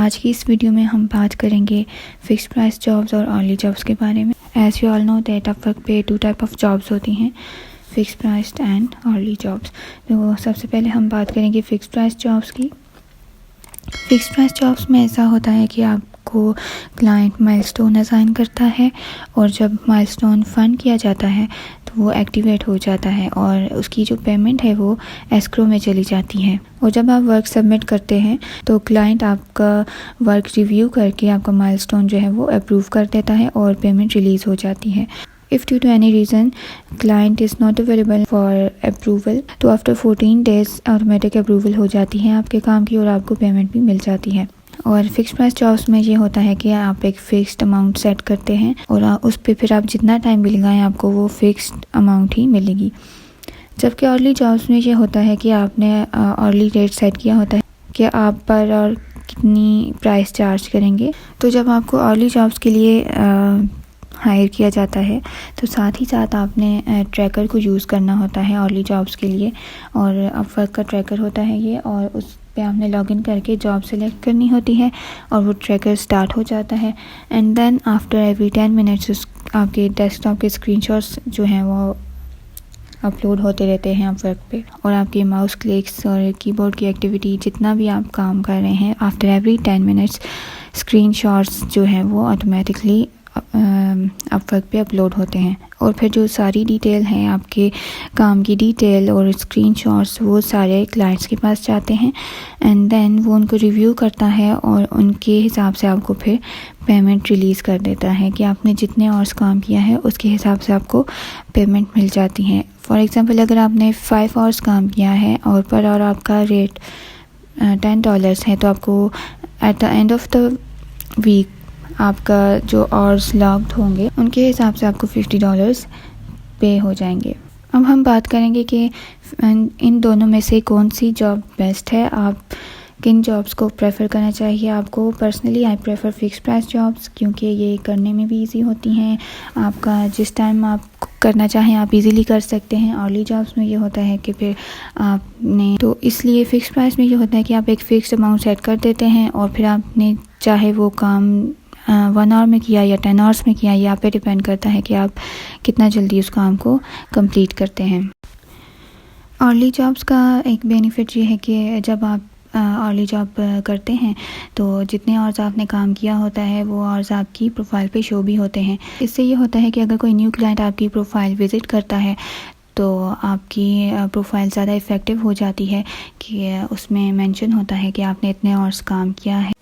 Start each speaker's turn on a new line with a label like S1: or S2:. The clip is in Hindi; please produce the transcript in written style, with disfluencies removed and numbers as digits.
S1: आज की इस वीडियो में हम बात करेंगे फिक्स्ड प्राइस जॉब्स और अर्ली जॉब्स के बारे में। As you all know that Upwork पे 2 टाइप ऑफ जॉब्स होती हैं, fixed price and hourly jobs. तो सबसे पहले हम बात करेंगे फिक्स्ड प्राइस जॉब्स की। फिक्स्ड प्राइस जॉब्स में ऐसा होता है कि आपको क्लाइंट माइलस्टोन असाइन करता है और जब माइलस्टोन फंड किया जाता है तो वो एक्टिवेट हो जाता है और उसकी जो पेमेंट है वो एस्क्रो में चली जाती है। और जब आप वर्क सबमिट करते हैं तो क्लाइंट आपका वर्क रिव्यू करके आपका माइलस्टोन जो है वो अप्रूव कर देता है और पेमेंट रिलीज़ हो जाती है। If due to any reason client is not available for approval, तो आफ्टर 14 days ऑटोमेटिक अप्रूवल हो जाती है आपके काम की और आपको पेमेंट भी मिल जाती है। और फिक्स प्राइस जॉब्स में ये होता है कि आप एक फ़िक्स्ड अमाउंट सेट करते हैं और उस पर फिर आप जितना टाइम भी लगाएं आपको वो फिक्स्ड अमाउंट ही मिलेगी। जबकि अर्ली जॉब्स में ये होता है कि आपने अर्ली रेट सेट किया होता है कि आप पर और कितनी प्राइस चार्ज करेंगे। तो जब आपको अर्ली जॉब्स के लिए हायर किया जाता है तो साथ ही साथ आपने ट्रैकर को यूज़ करना होता है अर्ली जॉब्स के लिए। और अपवर्क का ट्रैकर होता है ये, और उस पे आपने लॉगिन करके जॉब सेलेक्ट करनी होती है और वो ट्रैकर स्टार्ट हो जाता है। And then after every 10 minutes आपके डेस्कटॉप के स्क्रीनशॉट्स जो हैं वो अपलोड होते रहते हैं अपवर्क पे, और आपके माउस क्लिक्स और कीबोर्ड की एक्टिविटी जितना भी आप काम कर रहे हैं आफ्टर एवरी 10 मिनट्स स्क्रीनशॉट्स जो हैं वो ऑटोमेटिकली अपवर्क पे अपलोड होते हैं। और फिर जो सारी डिटेल है आपके काम की डिटेल और स्क्रीनशॉट्स वो सारे क्लाइंट्स के पास जाते हैं एंड देन वो उनको रिव्यू करता है और उनके हिसाब से आपको फिर पेमेंट रिलीज़ कर देता है कि आपने जितने आवर्स काम किया है उसके हिसाब से आपको पेमेंट मिल जाती है। फॉर एग्ज़ाम्पल अगर आपने 5 आवर्स काम किया है और पर आवर आपका रेट $10 है तो आपको at the end of the week आपका जो आवर्स लॉग्ड होंगे उनके हिसाब से आपको $50 पे हो जाएंगे। अब हम बात करेंगे कि इन दोनों में से कौन सी जॉब बेस्ट है, आप किन जॉब्स को प्रेफर करना चाहिए आपको। Personally I prefer fix price jobs क्योंकि ये करने में भी इजी होती हैं। आपका जिस टाइम आप करना चाहें आप इजीली कर सकते हैं। अर्ली जॉब्स में ये होता है कि फिर आपने तो इसलिए फ़िक्स प्राइस में ये होता है कि आप एक फ़िक्स्ड अमाउंट सेट कर देते हैं और फिर आपने चाहे वो काम 1 आवर में किया या 10 आवर्स में किया, ये आप पे डिपेंड करता है कि आप कितना जल्दी उस काम को कंप्लीट करते हैं। अर्ली जॉब्स का एक बेनिफिट ये है कि जब आप अर्ली जॉब करते हैं तो जितने आवर्स आपने काम किया होता है वो आवर्स आपकी प्रोफाइल पे शो भी होते हैं। इससे ये होता है कि अगर कोई न्यू क्लाइंट आपकी प्रोफाइल विज़िट करता है तो आपकी प्रोफाइल ज़्यादा इफ़ेक्टिव हो जाती है कि उसमें मेंशन होता है कि आपने इतने आवर्स काम किया है।